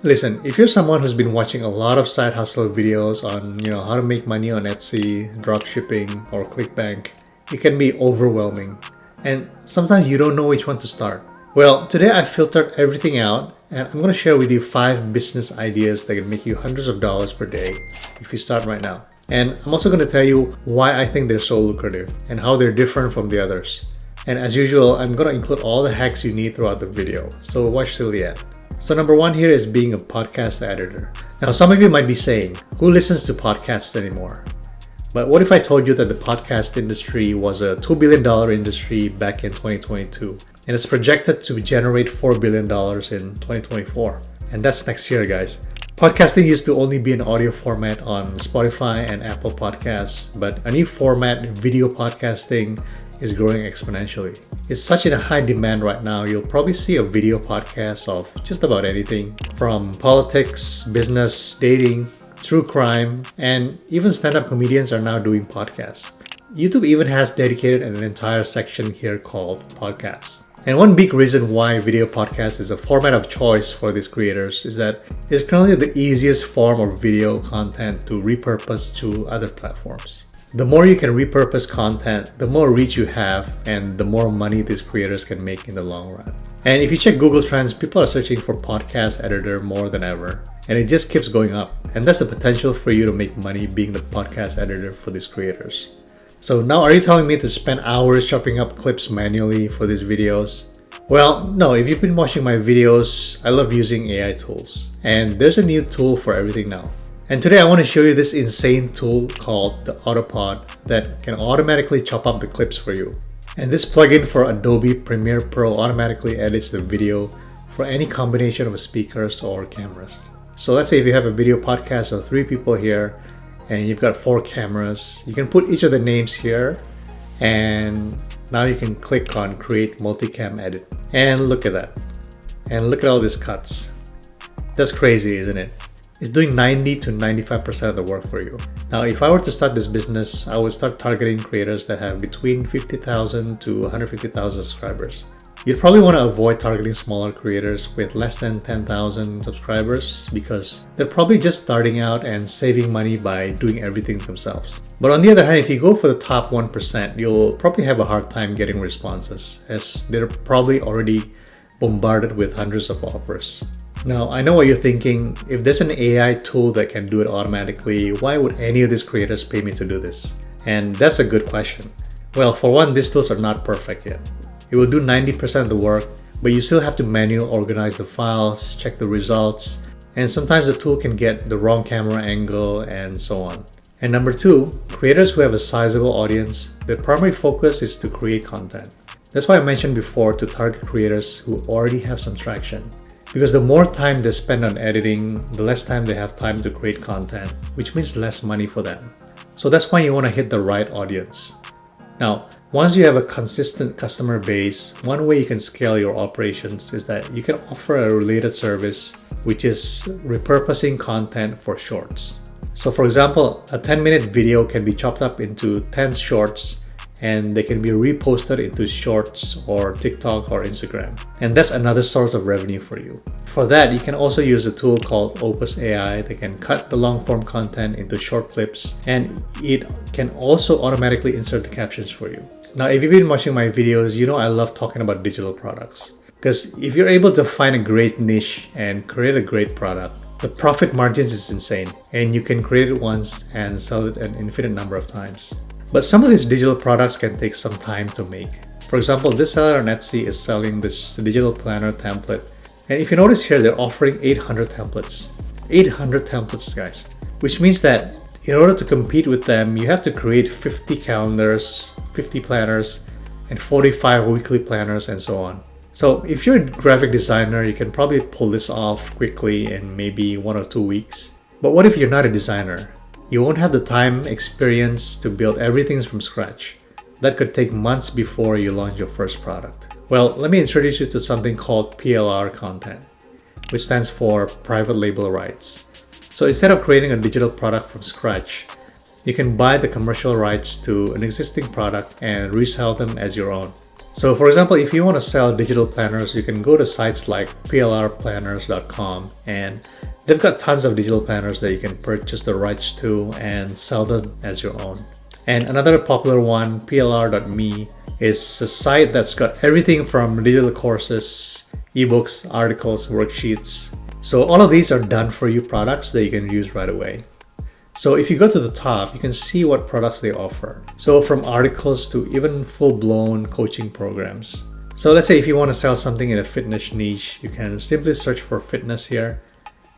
Listen, if you're someone who's been watching a lot of side hustle videos on, how to make money on Etsy, dropshipping, or ClickBank, it can be overwhelming. And sometimes you don't know which one to start. Well, today I filtered everything out and I'm going to share with you 5 business ideas that can make you hundreds of dollars per day if you start right now. And I'm also going to tell you why I think they're so lucrative and how they're different from the others. And as usual, I'm going to include all the hacks you need throughout the video, so watch till the end. So number 1 here is being a podcast editor. Now some of you might be saying, who listens to podcasts anymore? But what if I told you that the podcast industry was a $2 billion industry back in 2022? And it's projected to generate $4 billion in 2024. And that's next year, guys. Podcasting used to only be an audio format on Spotify and Apple Podcasts, but a new format, video podcasting, is growing exponentially. It's such in a high demand right now, you'll probably see a video podcast of just about anything, from politics, business, dating, true crime, and even stand-up comedians are now doing podcasts. YouTube even has dedicated an entire section here called podcasts. And one big reason why video podcast is a format of choice for these creators is that it's currently the easiest form of video content to repurpose to other platforms. The more you can repurpose content, the more reach you have, and the more money these creators can make in the long run. And if you check Google Trends, people are searching for podcast editor more than ever, and it just keeps going up. And that's the potential for you to make money being the podcast editor for these creators. So now are you telling me to spend hours chopping up clips manually for these videos? Well, no, if you've been watching my videos, I love using AI tools. And there's a new tool for everything now. And today I want to show you this insane tool called the Autopod that can automatically chop up the clips for you. And this plugin for Adobe Premiere Pro automatically edits the video for any combination of speakers or cameras. So let's say if you have a video podcast of 3 people here and you've got 4 cameras, you can put each of the names here and now you can click on create multicam edit. And look at that. And look at all these cuts. That's crazy, isn't it? It's doing 90 to 95% of the work for you. Now, if I were to start this business, I would start targeting creators that have between 50,000 to 150,000 subscribers. You'd probably want to avoid targeting smaller creators with less than 10,000 subscribers because they're probably just starting out and saving money by doing everything themselves. But on the other hand, if you go for the top 1%, you'll probably have a hard time getting responses as they're probably already bombarded with hundreds of offers. Now, I know what you're thinking. If there's an AI tool that can do it automatically, why would any of these creators pay me to do this? And that's a good question. Well, for one, these tools are not perfect yet. It will do 90% of the work, but you still have to manually organize the files, check the results, and sometimes the tool can get the wrong camera angle and so on. And number 2, creators who have a sizable audience, their primary focus is to create content. That's why I mentioned before to target creators who already have some traction. Because the more time they spend on editing, the less time they have time to create content, which means less money for them. So that's why you want to hit the right audience. Now, once you have a consistent customer base, one way you can scale your operations is that you can offer a related service, which is repurposing content for shorts. So for example, a 10-minute video can be chopped up into 10 shorts and they can be reposted into shorts or TikTok or Instagram. And that's another source of revenue for you. For that, you can also use a tool called Opus AI that can cut the long form content into short clips, and it can also automatically insert the captions for you. Now, if you've been watching my videos, you know I love talking about digital products. Because if you're able to find a great niche and create a great product, the profit margins is insane, and you can create it once and sell it an infinite number of times. But some of these digital products can take some time to make. For example, this seller on Etsy is selling this digital planner template. And if you notice here, they're offering 800 templates. 800 templates, guys. Which means that in order to compete with them, you have to create 50 calendars, 50 planners, and 45 weekly planners, and so on. So if you're a graphic designer, you can probably pull this off quickly in maybe 1 or 2 weeks. But what if you're not a designer? You won't have the time, experience to build everything from scratch. That could take months before you launch your first product. Well, let me introduce you to something called PLR content, which stands for Private Label Rights. So instead of creating a digital product from scratch, you can buy the commercial rights to an existing product and resell them as your own. So for example, if you want to sell digital planners, you can go to sites like plrplanners.com, and they've got tons of digital planners that you can purchase the rights to and sell them as your own. And another popular one, plr.me, is a site that's got everything from digital courses, ebooks, articles, worksheets. So all of these are done for you products that you can use right away. So if you go to the top, you can see what products they offer. So from articles to even full-blown coaching programs. So let's say if you want to sell something in a fitness niche, you can simply search for fitness here,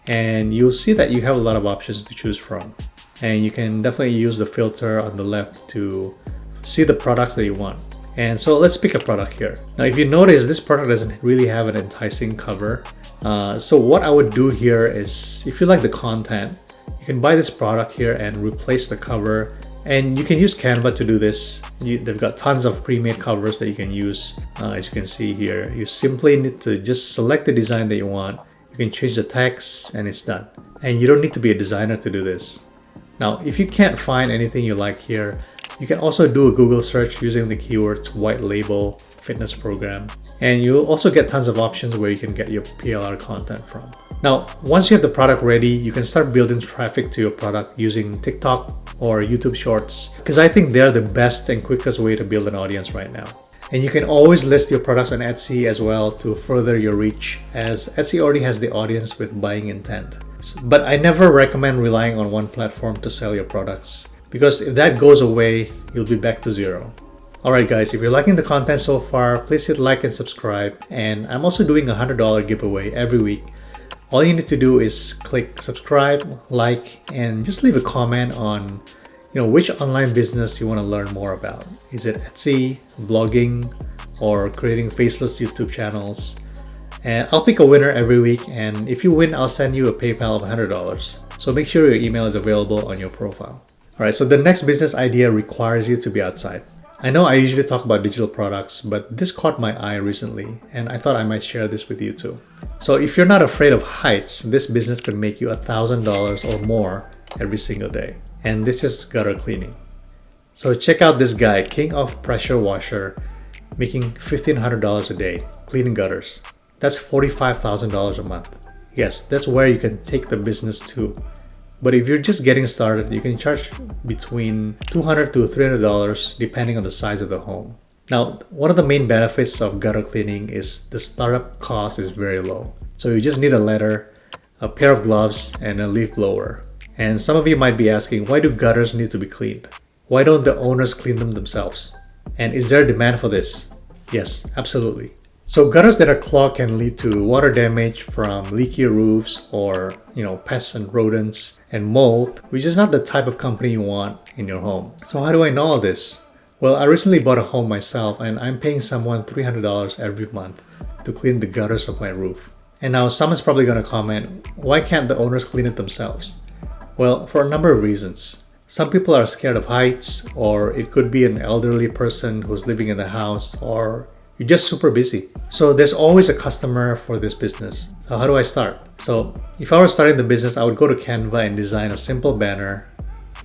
and you'll see that you have a lot of options to choose from. And you can definitely use the filter on the left to see the products that you want. And so let's pick a product here. Now, if you notice, this product doesn't really have an enticing cover. So what I would do here is, if you like the content, you can buy this product here and replace the cover. And you can use Canva to do this. They've got tons of pre-made covers that you can use. As you can see here, you simply need to just select the design that you want. You can change the text and it's done. And you don't need to be a designer to do this. Now, if you can't find anything you like here, you can also do a Google search using the keywords white label fitness program. And you'll also get tons of options where you can get your PLR content from. Now, once you have the product ready, you can start building traffic to your product using TikTok or YouTube Shorts, because I think they're the best and quickest way to build an audience right now. And you can always list your products on Etsy as well to further your reach, as Etsy already has the audience with buying intent. But I never recommend relying on one platform to sell your products, because if that goes away, you'll be back to zero. Alright guys, if you're liking the content so far, please hit like and subscribe. And I'm also doing a $100 giveaway every week. All you need to do is click subscribe, like, and just leave a comment on which online business you want to learn more about. Is it Etsy, blogging, or creating faceless YouTube channels? And I'll pick a winner every week, and if you win, I'll send you a PayPal of $100. So make sure your email is available on your profile. Alright, so the next business idea requires you to be outside. I know I usually talk about digital products, but this caught my eye recently, and I thought I might share this with you too. So if you're not afraid of heights, this business could make you $1,000 or more every single day. And this is gutter cleaning. So check out this guy, king of pressure washer, making $1,500 a day, cleaning gutters. That's $45,000 a month. Yes, that's where you can take the business to. But if you're just getting started, you can charge between $200 to $300 depending on the size of the home. Now, one of the main benefits of gutter cleaning is the startup cost is very low. So you just need a ladder, a pair of gloves, and a leaf blower. And some of you might be asking, why do gutters need to be cleaned? Why don't the owners clean them themselves? And is there a demand for this? Yes, absolutely. So gutters that are clogged can lead to water damage from leaky roofs or, pests and rodents and mold, which is not the type of company you want in your home. So how do I know all this? Well, I recently bought a home myself, and I'm paying someone $300 every month to clean the gutters of my roof. And now someone's probably going to comment, why can't the owners clean it themselves? Well, for a number of reasons. Some people are scared of heights, or it could be an elderly person who's living in the house, or you're just super busy. So there's always a customer for this business. So how do I start? So if I were starting the business, I would go to Canva and design a simple banner,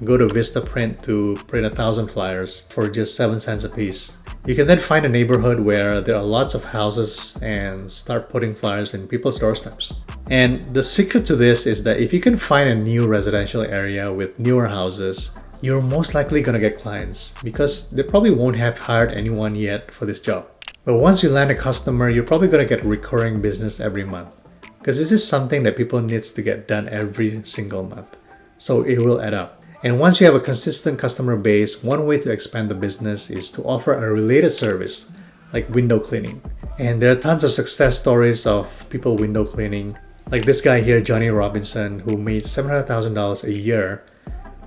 go to Vistaprint to print 1,000 flyers for just 7 cents a piece. You can then find a neighborhood where there are lots of houses and start putting flyers in people's doorsteps. And the secret to this is that if you can find a new residential area with newer houses, you're most likely gonna get clients because they probably won't have hired anyone yet for this job. But once you land a customer, you're probably gonna get recurring business every month, because this is something that people needs to get done every single month. So it will add up. And once you have a consistent customer base, one way to expand the business is to offer a related service like window cleaning. And there are tons of success stories of people window cleaning, like this guy here, Johnny Robinson, who made $700,000 a year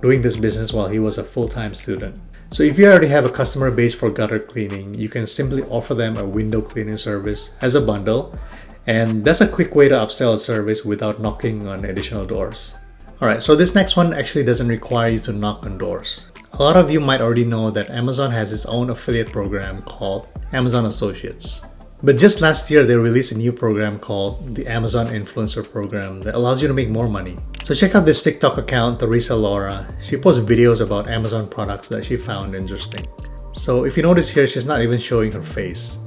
doing this business while he was a full-time student. So if you already have a customer base for gutter cleaning, you can simply offer them a window cleaning service as a bundle. And that's a quick way to upsell a service without knocking on additional doors. Alright, so this next one actually doesn't require you to knock on doors. A lot of you might already know that Amazon has its own affiliate program called Amazon Associates. But just last year, they released a new program called the Amazon Influencer Program that allows you to make more money. So check out this TikTok account, Teresa Laura. She posts videos about Amazon products that she found interesting. So if you notice here, she's not even showing her face.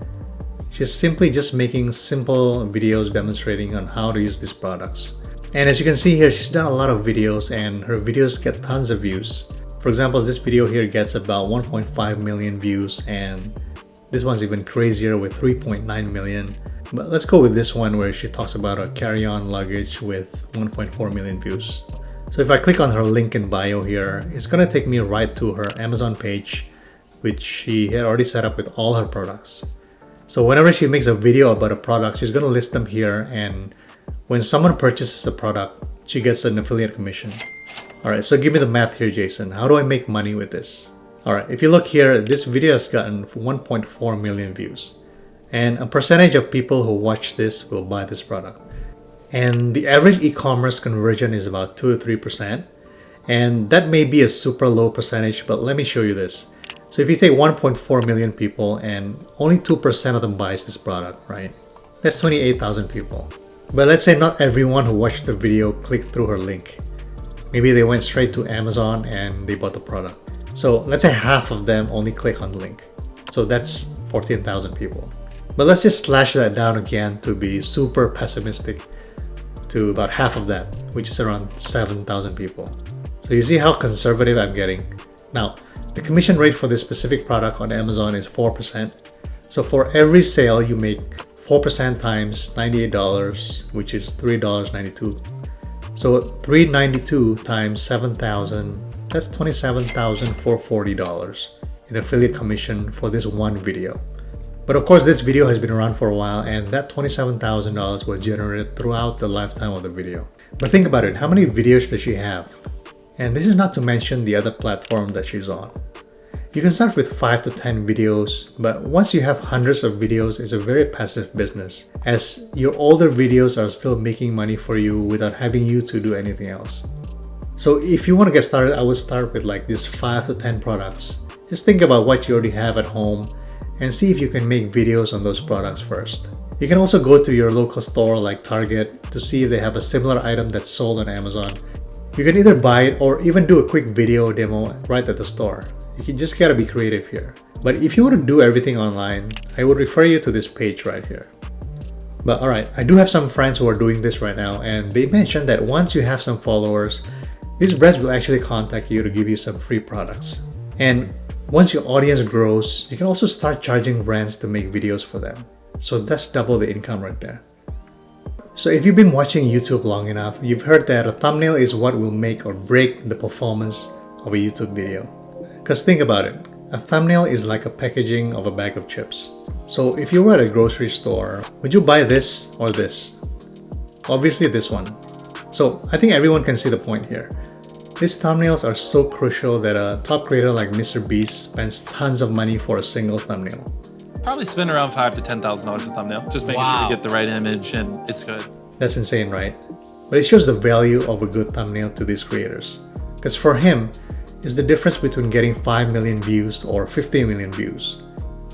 She's simply just making simple videos demonstrating on how to use these products. And as you can see here, she's done a lot of videos and her videos get tons of views. For example, this video here gets about 1.5 million views, and this one's even crazier with 3.9 million. But let's go with this one where she talks about a carry-on luggage with 1.4 million views. So if I click on her link in bio here, it's gonna take me right to her Amazon page, which she had already set up with all her products. So whenever she makes a video about a product, she's gonna list them here, and when someone purchases a product, she gets an affiliate commission. Alright, so give me the math here, Jason. How do I make money with this? Alright, if you look here, this video has gotten 1.4 million views. And a percentage of people who watch this will buy this product. And the average e-commerce conversion is about 2 to 3%. And that may be a super low percentage, but let me show you this. So if you take 1.4 million people and only 2% of them buys this product, right? That's 28,000 people. But let's say not everyone who watched the video clicked through her link. Maybe they went straight to Amazon and they bought the product. So let's say half of them only click on the link. So that's 14,000 people. But let's just slash that down again to be super pessimistic to about half of that, which is around 7,000 people. So you see how conservative I'm getting. Now, the commission rate for this specific product on Amazon is 4%. So for every sale you make 4% times $98, which is $3.92. So $3.92 times 7,000, that's $27,440 in affiliate commission for this one video. But of course, this video has been around for a while, and that $27,000 was generated throughout the lifetime of the video. But think about it, how many videos does she have? And this is not to mention the other platform that she's on. You can start with 5 to 10 videos, but once you have hundreds of videos, it's a very passive business, as your older videos are still making money for you without having you to do anything else. So if you want to get started, I would start with like these 5 to 10 products. Just think about what you already have at home and see if you can make videos on those products first. You can also go to your local store like Target to see if they have a similar item that's sold on Amazon. You can either buy it or even do a quick video demo right at the store. You just gotta be creative here. But if you want to do everything online, I would refer you to this page right here. But alright, I do have some friends who are doing this right now, and they mentioned that once you have some followers, these brands will actually contact you to give you some free products. And once your audience grows, you can also start charging brands to make videos for them. So that's double the income right there. So if you've been watching YouTube long enough, you've heard that a thumbnail is what will make or break the performance of a YouTube video. Because think about it, a thumbnail is like a packaging of a bag of chips. So if you were at a grocery store, would you buy this or this? Obviously this one. So I think everyone can see the point here. These thumbnails are so crucial that a top creator like Mr. Beast spends tons of money for a single thumbnail. Probably spend around $5,000 to $10,000 a thumbnail, just making sure you get the right image and it's good. That's insane, right? But it shows the value of a good thumbnail to these creators. Because for him, it's the difference between getting 5 million views or 50 million views.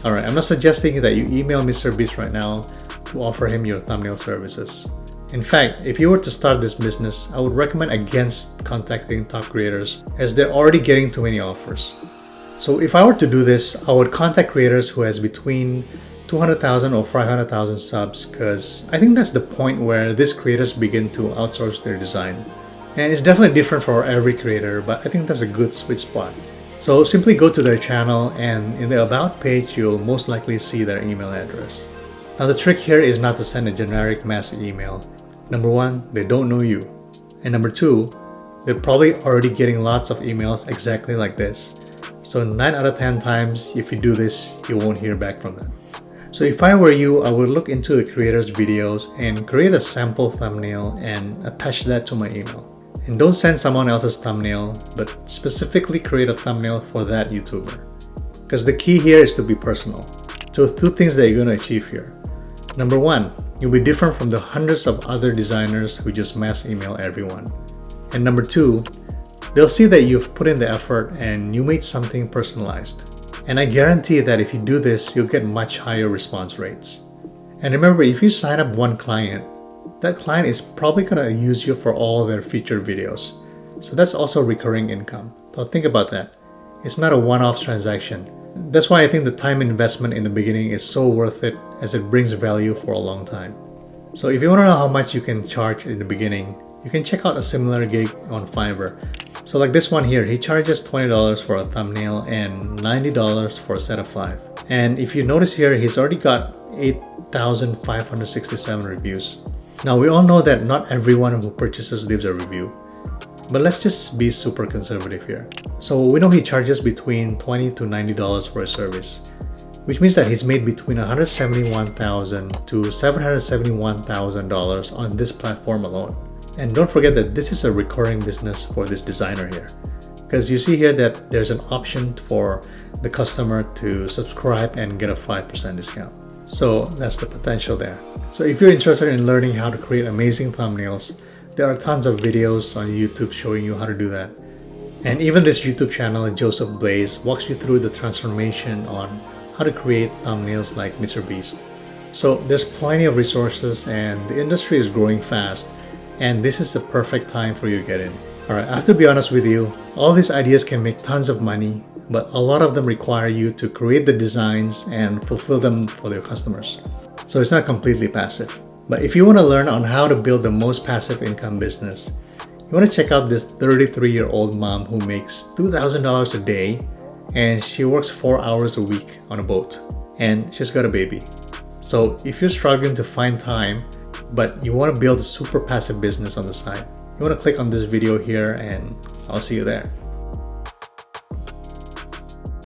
Alright, I'm not suggesting that you email Mr. Beast right now to offer him your thumbnail services. In fact, if you were to start this business, I would recommend against contacting top creators as they're already getting too many offers. So if I were to do this, I would contact creators who has between 200,000 or 500,000 subs, because I think that's the point where these creators begin to outsource their design. And it's definitely different for every creator, but I think that's a good sweet spot. So simply go to their channel, and in the About page, you'll most likely see their email address. Now the trick here is not to send a generic mass email. Number one, they don't know you. And number two, they're probably already getting lots of emails exactly like this. So 9 out of 10 times, if you do this, you won't hear back from them. So if I were you, I would look into the creator's videos and create a sample thumbnail and attach that to my email. And don't send someone else's thumbnail, but specifically create a thumbnail for that YouTuber. Because the key here is to be personal. So 2 things that you're going to achieve here. Number one, you'll be different from the hundreds of other designers who just mass email everyone. And number two, they'll see that you've put in the effort and you made something personalized. And I guarantee that if you do this, you'll get much higher response rates. And remember, if you sign up one client, that client is probably going to use you for all their featured videos. So that's also recurring income. So think about that. It's not a one-off transaction. that's why I think the time investment in the beginning is so worth it, as it brings value for a long time. So if you want to know how much you can charge in the beginning, you can check out a similar gig on Fiverr. So like this one here, he charges $20 for a thumbnail and $90 for a set of 5. And if you notice here, he's already got 8,567 reviews. Now we all know that not everyone who purchases leaves a review, but let's just be super conservative here. So we know he charges between $20 to $90 for a service, which means that he's made between $171,000 to $771,000 on this platform alone. And don't forget that this is a recurring business for this designer here, because you see here that there's an option for the customer to subscribe and get a 5% discount. So that's the potential there. So if you're interested in learning how to create amazing thumbnails, there are tons of videos on YouTube showing you how to do that. And even this YouTube channel, Joseph Blaze, walks you through the transformation on how to create thumbnails like Mr. Beast. So there's plenty of resources, and the industry is growing fast, and this is the perfect time for you to get in. Alright, I have to be honest with you, all these ideas can make tons of money, but a lot of them require you to create the designs and fulfill them for their customers. So it's not completely passive. But if you want to learn on how to build the most passive income business, you want to check out this 33-year-old mom who makes $2,000 a day, and she works 4 hours a week on a boat, and she's got a baby. So if you're struggling to find time, but you want to build a super passive business on the side, you want to click on this video here, and I'll see you there.